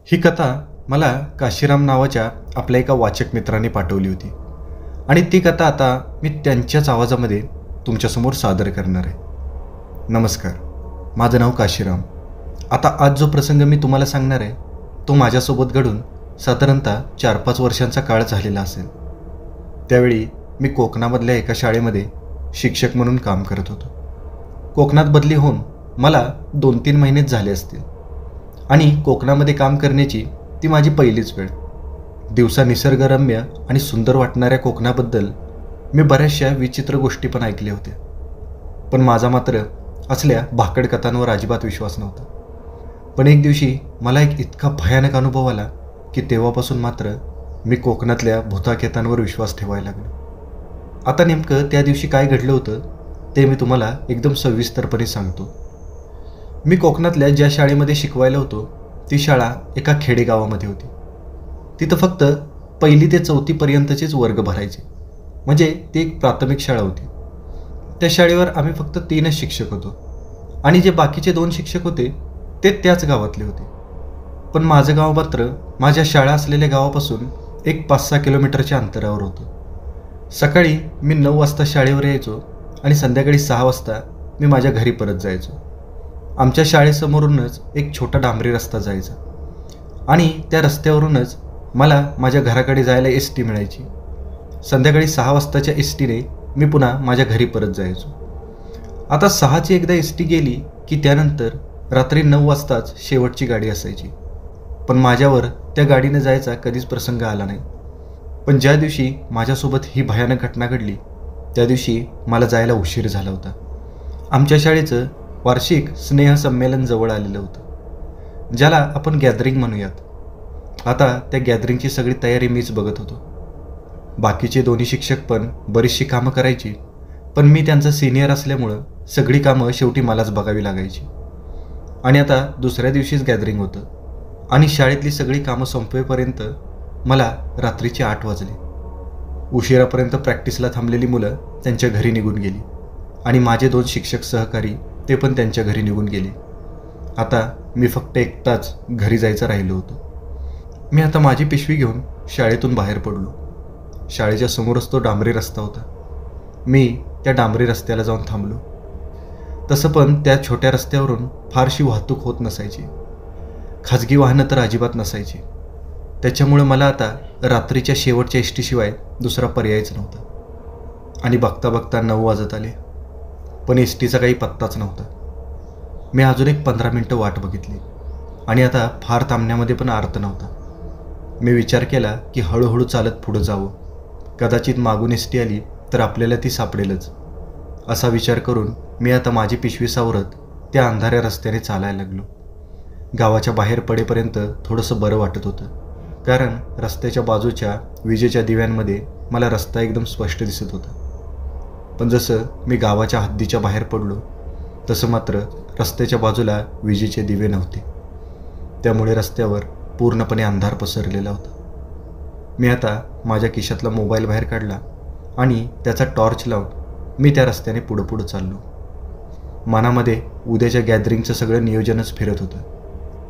ही कथा मला काशीराम नावाच्या आपल्या एका वाचक मित्राने पाठवली होती आणि ती कथा आता मी त्यांच्याच आवाजामध्ये तुमच्यासमोर सादर करणार आहे. नमस्कार, माझं नाव काशीराम. आता आज जो प्रसंग मी तुम्हाला सांगणार आहे तो माझ्यासोबत घडून साधारणतः 4-5 वर्षांचा काळ झालेला असेल. त्यावेळी मी कोकणामधल्या एका शाळेमध्ये शिक्षक म्हणून काम करत होतो. कोकणात बदली होऊन मला 2-3 महिनेच झाले असतील आणि कोकणामध्ये काम करण्याची ती माझी पहिलीच वेळ. दिवसा निसर्गरम्य आणि सुंदर वाटणाऱ्या कोकणाबद्दल मी बऱ्याचशा विचित्र गोष्टी पण ऐकल्या होत्या, पण माझा मात्र असल्या भाकड कथांवर अजिबात विश्वास नव्हता. पण एक दिवशी मला एक इतका भयानक अनुभव आला की तेव्हापासून मात्र मी कोकणातल्या भूताखेतांवर विश्वास ठेवायला लागलो. आता नेमकं त्या दिवशी काय घडलं होतं ते मी तुम्हाला एकदम सविस्तरपणे सांगतो. मी कोकणातल्या ज्या शाळेमध्ये शिकवायला होतो ती शाळा एका खेडेगावामध्ये होती. तिथं फक्त 1ली ते 4थी पर्यंतचेच वर्ग भरायचे, म्हणजे ती एक प्राथमिक शाळा होती. त्या शाळेवर आम्ही फक्त 3च शिक्षक होतो आणि जे बाकीचे 2 शिक्षक होते ते त्याच गावातले होते. पण माझं गाव मात्र माझ्या शाळा असलेल्या गावापासून एक 5-6 किलोमीटरच्या अंतरावर होतं. सकाळी मी 9 वाजता शाळेवर यायचो आणि संध्याकाळी 6 वाजता मी माझ्या घरी परत जायचो. आमच्या शाळेसमोरूनच एक छोटा डांबरी रस्ता जायचा आणि त्या रस्त्यावरूनच मला माझ्या घराकडे जायला एस टी मिळायची. संध्याकाळी 6 वाजताच्या एस टीने मी पुन्हा माझ्या घरी परत जायचो. आता 6ची एकदा एस टी गेली की त्यानंतर रात्री 9 वाजताच शेवटची गाडी असायची. पण माझ्यावर त्या गाडीनं जायचा कधीच प्रसंग आला नाही. पण ज्या दिवशी माझ्यासोबत ही भयानक घटना घडली त्या दिवशी मला जायला उशीर झाला होता. आमच्या शाळेचं वार्षिक स्नेहसंमेलन जवळ आलेलं होतं, ज्याला आपण गॅदरिंग म्हणूयात. आता त्या गॅदरिंगची सगळी तयारी मीच बघत होतो. बाकीचे 2 शिक्षक पण बरीचशी कामं करायची, पण मी त्यांचा सिनियर असल्यामुळं सगळी कामं शेवटी मलाच बघावी लागायची. आणि आता दुसऱ्या दिवशीच गॅदरिंग होतं आणि शाळेतली सगळी कामं संपवेपर्यंत मला रात्रीचे 8 वाजले. उशिरापर्यंत प्रॅक्टिसला थांबलेली मुलं त्यांच्या घरी निघून गेली आणि माझे 2 शिक्षक सहकारी ते पण त्यांच्या घरी निघून गेले. आता मी फक्त एकटाच घरी जायचं राहिलो होतो. मी आता माझी पिशवी घेऊन शाळेतून बाहेर पडलो. शाळेच्या समोरच तो डांबरी रस्ता होता. मी त्या डांबरी रस्त्याला जाऊन थांबलो. तसं पण त्या छोट्या रस्त्यावरून फारशी वाहतूक होत नसायची, खाजगी वाहनं तर अजिबात नसायची. त्याच्यामुळे मला आता रात्रीच्या शेवटच्या एस टीशिवाय दुसरा पर्यायच नव्हता. आणि बघता बघता 9 वाजत आले, पण एस टीचा काही पत्ताच नव्हता. मी अजून एक 15 मिनटं वाट बघितली आणि आता फार थांबण्यामध्ये पण अर्थ नव्हता. मी विचार केला की हळूहळू चालत पुढं जावं, कदाचित मागून एस टी आली तर आपल्याला ती सापडेलच. असा विचार करून मी आता माझी पिशवी सावरत त्या अंधाऱ्या रस्त्याने चालायला लागलो. गावाच्या बाहेर पडेपर्यंत थोडंसं बरं वाटत होतं, कारण रस्त्याच्या बाजूच्या विजेच्या दिव्यांमध्ये मला रस्ता एकदम स्पष्ट दिसत होता. पण जसं मी गावाच्या हद्दीच्या बाहेर पडलो तसं मात्र रस्त्याच्या बाजूला विजेचे दिवे नव्हते. त्यामुळे रस्त्यावर पूर्णपणे अंधार पसरलेला होता. मी आता माझ्या खिशातला मोबाईल बाहेर काढला आणि त्याचा टॉर्च लावून मी त्या रस्त्याने पुढं पुढं चाललो. मनामध्ये उद्याच्या गॅदरिंगचं सगळं नियोजनच फिरत होतं.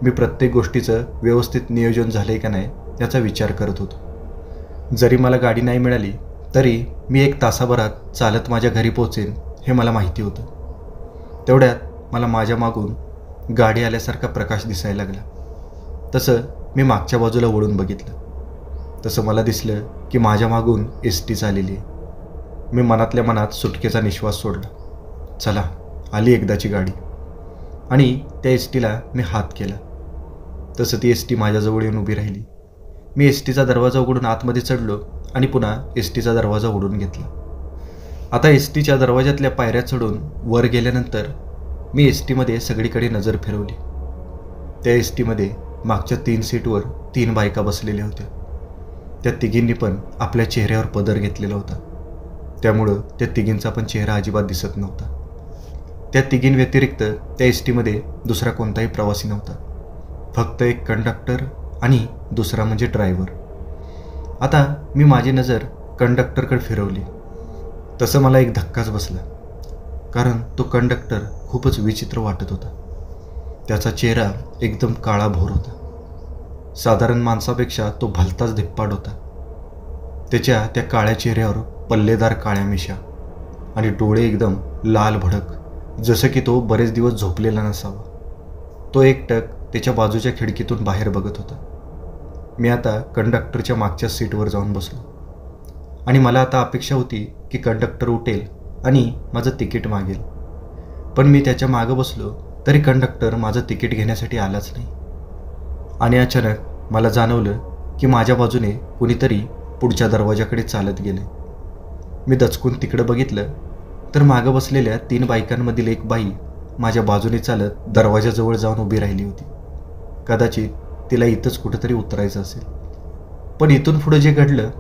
मी प्रत्येक गोष्टीचं व्यवस्थित नियोजन झालं आहे का नाही याचा विचार करत होतो. जरी मला गाडी नाही मिळाली तरी मी 1 तासाभरात चालत माझ्या घरी पोहोचेन हे मला माहिती होतं. तेवढ्यात मला माझ्या मागून गाडी आल्यासारखा प्रकाश दिसायला लागला. तसं मी मागच्या बाजूला वळून बघितलं, तसं मला दिसलं की माझ्या मागून एस टी चाललेली आहे. मी मनातल्या मनात सुटकेचा निश्वास सोडला. चला, आली एकदाची गाडी. आणि त्या एस टीला मी हात केला. तसं ती एस टी माझ्याजवळ येऊन उभी राहिली. मी एस टीचा दरवाजा उघडून आतमध्ये चढलो आणि पुन्हा एस टीचा दरवाजा उघडून घेतला. आता एस टीच्या दरवाजातल्या पायऱ्या चढून वर गेल्यानंतर मी एस टीमध्ये सगळीकडे नजर फिरवली. त्या एस टीमध्ये मागच्या 3 सीटवर 3 बायका बसलेल्या होत्या. त्या तिघींनी पण आपल्या चेहऱ्यावर पदर घेतलेला होता, त्यामुळं त्या तिघींचा पण चेहरा अजिबात दिसत नव्हता. त्या तिघींव्यतिरिक्त त्या एस टीमध्ये दुसरा कोणताही प्रवासी नव्हता, फक्त एक कंडक्टर आणि दुसरा म्हणजे ड्रायव्हर. आता मी माझी नजर कंडक्टरकडे फिरवली तसं मला एक धक्काच बसला, कारण तो कंडक्टर खूपच विचित्र वाटत होता. त्याचा चेहरा एकदम काळाभोर होता. साधारण माणसापेक्षा तो भलताच धिप्पाड होता. त्याच्या त्या काळ्या चेहऱ्यावर पल्लेदार काळ्या मिशा आणि डोळे एकदम लाल भडक, जसं की तो बरेच दिवस झोपलेला नसावा. तो एकटक त्याच्या बाजूच्या खिडकीतून बाहेर बघत होता. मी आता कंडक्टरच्या मागच्या सीटवर जाऊन बसलो आणि मला आता अपेक्षा होती की कंडक्टर उठेल आणि माझं तिकीट मागेल. पण मी त्याच्या मागं बसलो तरी कंडक्टर माझं तिकीट घेण्यासाठी आलाच नाही. आणि अचानक मला जाणवलं की माझ्या बाजूने कुणीतरी पुढच्या दरवाजाकडे चालत गेले. मी दचकून तिकडं बघितलं तर मागं बसलेल्या 3 बायकांमधील एक बाई माझ्या बाजूने चालत दरवाजाजवळ जाऊन उभी राहिली होती. कदाचित तिला इथंच कुठंतरी उतरायचं असेल. पण इथून पुढं जे घडलं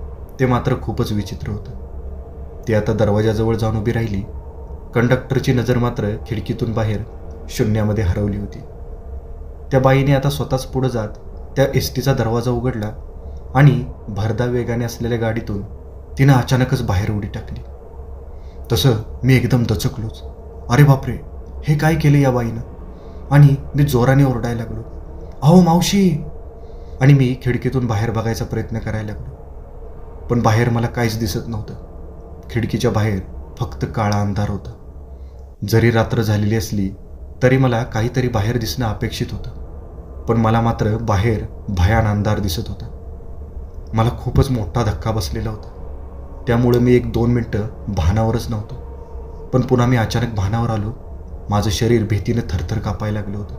ते मात्र खूपच विचित्र होतं. ती आता दरवाजाजवळ जाऊन उभी राहिली. कंडक्टरची नजर मात्र खिडकीतून बाहेर शून्यामध्ये हरवली होती. त्या बाईने आता स्वतःच पुढं जात त्या एसटीचा दरवाजा उघडला आणि भरधाव वेगाने असलेल्या गाडीतून तिनं अचानकच बाहेर उडी टाकली. तसं मी एकदम दचकलोच. अरे बापरे, हे काय केलं या बाईनं? आणि मी जोराने ओरडायला लागलो, अहो मावशी. आणि मी खिडकीतून बाहेर बघायचा प्रयत्न करायला लागलो. पण बाहेर मला काहीच दिसत नव्हतं. खिडकीच्या बाहेर फक्त काळा अंधार होता. जरी रात्र झालेली असली तरी मला काहीतरी बाहेर दिसणं अपेक्षित होतं. पण मला मात्र बाहेर भयान अंधार दिसत होता. मला खूपच मोठा धक्का बसलेला होता. त्यामुळे मी 1-2 मिनटं भानावरच नव्हतो. पण पुन्हा मी अचानक भानावर आलो. माझं शरीर भीतीनं थरथर कापायला लागलं होतं.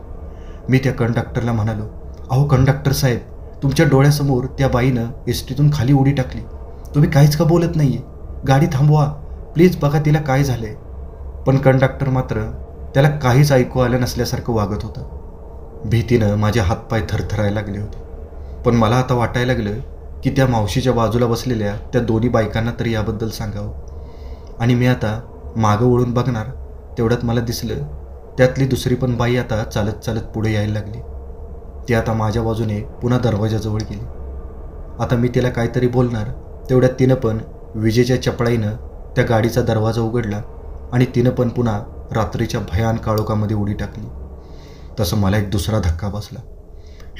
मी त्या कंडक्टरला म्हणालो, अहो कंडक्टर साहेब, तुमच्या डोळ्यासमोर त्या बाईनं एसटीतून खाली उडी टाकली. तुम्ही काहीच का बोलत नाही आहे? गाडी थांबवा प्लीज, बघा तिला काय झालं आहे. पण कंडक्टर मात्र त्याला काहीच ऐकू आलं नसल्यासारखं वागत होतं. भीतीनं माझे हातपाय थरथरायला लागले होते. पण मला आता वाटायला लागलं की त्या मावशीच्या बाजूला बसलेल्या त्या दोन्ही बायकांना तरी याबद्दल सांगावं. आणि मी आता मागं वळून बघणार तेवढ्यात मला दिसलं त्यातली दुसरी पण बाई आता चालत चालत पुढे यायला लागली. ती आता माझ्या बाजूने पुन्हा दरवाजाजवळ गेली. आता मी तिला काहीतरी बोलणार तेवढ्यात तिनं पण विजेच्या चपळाईनं त्या गाडीचा दरवाजा उघडला आणि तिनं पण पुन्हा रात्रीच्या भयान काळोखामध्ये उडी टाकली. तसं मला एक दुसरा धक्का बसला.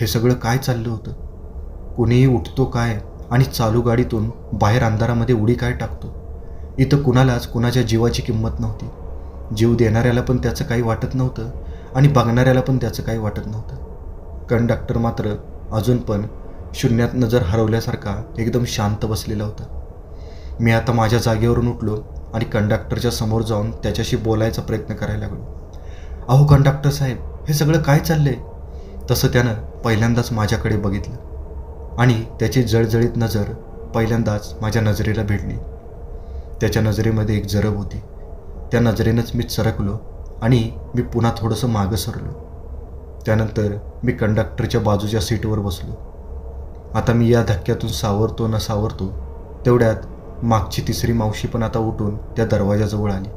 हे सगळं काय चाललं होतं? कुणीही उठतो काय आणि चालू गाडीतून बाहेर अंधारामध्ये उडी काय टाकतो? इथं कुणालाच कुणाच्या जीवाची किंमत नव्हती. जीव देणाऱ्याला पण त्याचं काही वाटत नव्हतं आणि बघणाऱ्याला पण त्याचं काही वाटत नव्हतं. कंडक्टर मात्र अजून पण शून्यात नजर हरवल्यासारखा एकदम शांत बसलेला होता. मी आता माझ्या जागेवरून उठलो आणि कंडक्टरच्या समोर जाऊन त्याच्याशी बोलायचा प्रयत्न करायला लागलो. अहो कंडक्टर साहेब, हे सगळं काय चाललंय? तसं त्यानं पहिल्यांदाच माझ्याकडे बघितलं आणि त्याची जळजळीत नजर पहिल्यांदाच माझ्या नजरेला भिडली. त्याच्या नजरेमध्ये एक जरब होती. त्या नजरेनंच मी चरकलो आणि मी पुन्हा थोडंसं मागं सरलो. त्यानंतर मी कंडक्टरच्या बाजूच्या सीटवर बसलो. आता मी या धक्क्यातून सावरतो न सावरतो तेवढ्यात मागची तिसरी मावशी पण आता उठून त्या दरवाजाजवळ आली.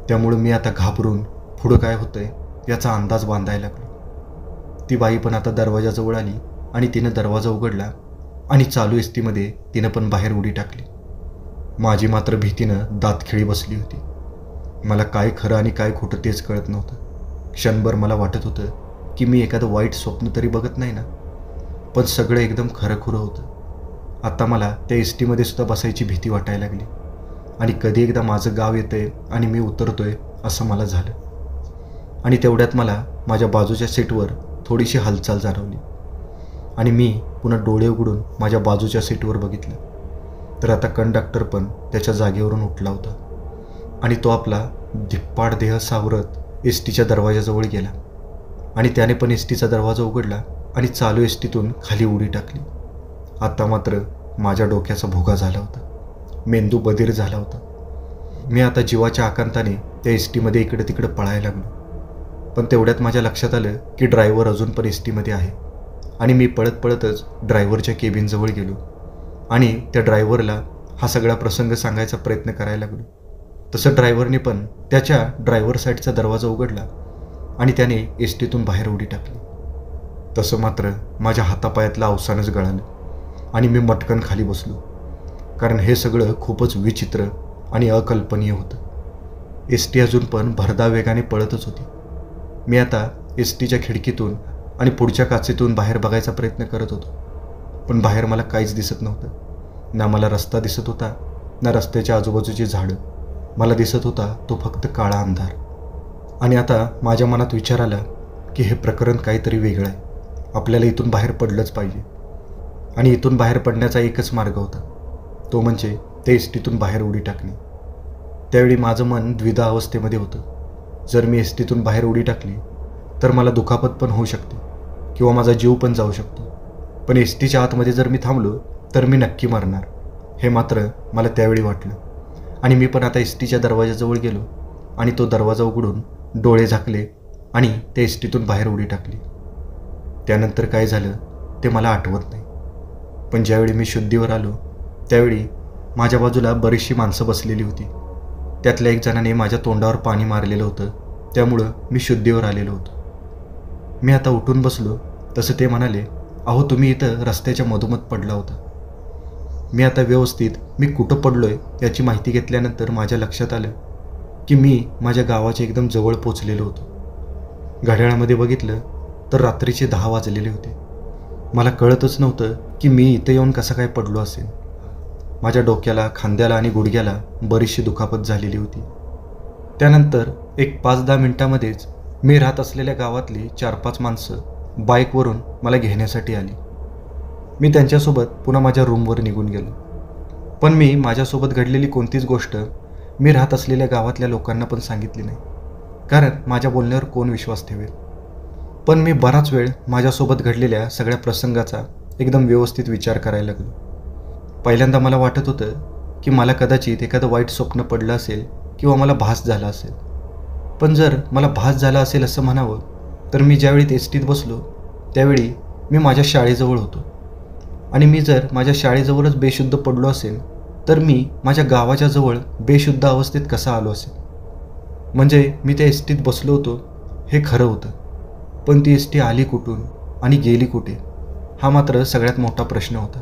त्यामुळे मी आता घाबरून पुढं काय होतंय याचा अंदाज बांधायला लागलो. ती बाई पण आता दरवाजाजवळ आली आणि तिनं दरवाजा उघडला आणि चालू एसटीमध्ये तिनं पण बाहेर उडी टाकली. माझी मात्र भीतीनं दातखिळी बसली होती. मला काय खरं आणि काय खोटं तेच कळत नव्हतं. क्षणभर मला वाटत होतं की मी एखादं वाईट स्वप्न तरी बघत नाही ना. पण सगळं एकदम खरंखुरं होतं. आता मला त्या एसटीमध्ये सुद्धा बसायची भीती वाटायला लागली आणि कधी एकदा माझं गाव येतंय आणि मी उतरतोय असं मला झालं. आणि तेवढ्यात मला माझ्या बाजूच्या सीटवर थोडीशी हालचाल जाणवली आणि मी पुन्हा डोळे उघडून माझ्या बाजूच्या सीटवर बघितलं तर आता कंडक्टर पण त्याच्या जागेवरून उठला होता आणि तो आपला धिप्पाड देह सावरत एसटीच्या दरवाजाजवळ गेला आणि त्याने पण एसटीचा दरवाजा उघडला आणि चालू एसटीतून खाली उडी टाकली. आता मात्र माझ्या डोक्याचा भोगा झाला होता. मेंदू बधीर झाला होता. मी आता जीवाच्या आकांताने त्या एसटीमध्ये इकडे तिकडे पळायला लागलो. पण तेवढ्यात माझ्या लक्षात आलं की ड्रायव्हर अजून पण एसटीमध्ये आहे आणि मी पळत पळतच ड्रायव्हरच्या केबिनजवळ गेलो आणि त्या ड्रायव्हरला हा सगळा प्रसंग सांगायचा प्रयत्न करायला लागलो. तसं ड्रायव्हरने पण त्याच्या ड्रायव्हर साईडचा दरवाजा उघडला आणि त्याने एसटीतून बाहेर उडी टाकली. तसं मात्र माझ्या हातापायातलं अवसानच गळालं आणि मी मटकन खाली बसलो. कारण हे सगळं खूपच विचित्र आणि अकल्पनीय होतं. एसटी अजून पण भरधाव वेगाने पळतच होती. मी आता एसटीच्या खिडकीतून आणि पुढच्या काचेतून बाहेर बघायचा प्रयत्न करत होतो. पण बाहेर मला काहीच दिसत नव्हतं. ना मला रस्ता दिसत होता, ना रस्त्याच्या आजूबाजूची झाडं. मला दिसत होता तो फक्त काळा अंधार. आणि आता माझ्या मनात विचार आला की हे प्रकरण काहीतरी वेगळं आहे. आपल्याला इथून बाहेर पडलंच पाहिजे. आणि इथून बाहेर पडण्याचा एकच मार्ग होता, तो म्हणजे ते एसटीतून बाहेर उडी टाकणे. त्यावेळी माझं मन द्विधा अवस्थेमध्ये होतं. जर मी एसटीतून बाहेर उडी टाकली तर मला दुखापत पण होऊ शकते किंवा माझा जीव पण जाऊ शकतो. पण एसटीच्या आतमध्ये जर मी थांबलो तर मी नक्की मरणार, हे मात्र मला त्यावेळी वाटलं. आणि मी पण आता एसटीच्या दरवाजाजवळ गेलो आणि तो दरवाजा उघडून डोळे झाकले आणि ते एसटीतून बाहेर उडी टाकली. त्यानंतर काय झालं ते मला आठवत नाही. पण ज्यावेळी मी शुद्धीवर आलो त्यावेळी माझ्या बाजूला बरीचशी माणसं बसलेली होती. त्यातल्या एक जणाने माझ्या तोंडावर पाणी मारलेलं होतं, त्यामुळं मी शुद्धीवर आलेलो होतो. मी आता उठून बसलो तसं ते म्हणाले, अहो तुम्ही इथं रस्त्याच्या मधोमध पडला होता. मी आता व्यवस्थित मी कुठं पडलो आहे याची माहिती घेतल्यानंतर माझ्या लक्षात आलं की मी माझ्या गावाच्या एकदम जवळ पोचलेलो होतो. घड्याळामध्ये बघितलं तर रात्रीचे 10 वाजलेले होते. मला कळतच नव्हतं की मी इथं येऊन कसं काय पडलो असेल. माझ्या डोक्याला, खांद्याला आणि गुडघ्याला बरीचशी दुखापत झालेली होती. त्यानंतर एक 5-10 मिनिटांमध्येच मी राहत असलेल्या गावातली 4-5 माणसं बाईकवरून मला घेण्यासाठी आली. मी त्यांच्यासोबत पुन्हा माझ्या रूमवर निघून गेलो. पण मी माझ्यासोबत घडलेली कोणतीच गोष्ट मी राहत असलेल्या गावातल्या लोकांना पण सांगितली नाही, कारण माझ्या बोलण्यावर कोण विश्वास ठेवेल. पण मी बराच वेळ माझ्यासोबत घडलेल्या सगळ्या प्रसंगाचा एकदम व्यवस्थित विचार करायला लागलो. पहिल्यांदा मला वाटत होतं की मला कदाचित एखादं वाईट स्वप्न पडलं असेल किंवा मला भास झाला असेल. पण जर मला भास झाला असेल असं म्हणावं तर मी ज्यावेळी एसटीत बसलो त्यावेळी मी माझ्या शाळेजवळ होतो. आणि मी जर माझ्या शाळेजवळच बेशुद्ध पडलो असेल तर मी माझ्या गावाच्या जवळ बेशुद्ध अवस्थेत कसा आलो असेल. म्हणजे मी त्या एसटीत बसलो होतो हे खरं होतं, पण ती एसटी आली कुठून आणि गेली कुठे हा मात्र सगळ्यात मोठा प्रश्न होता.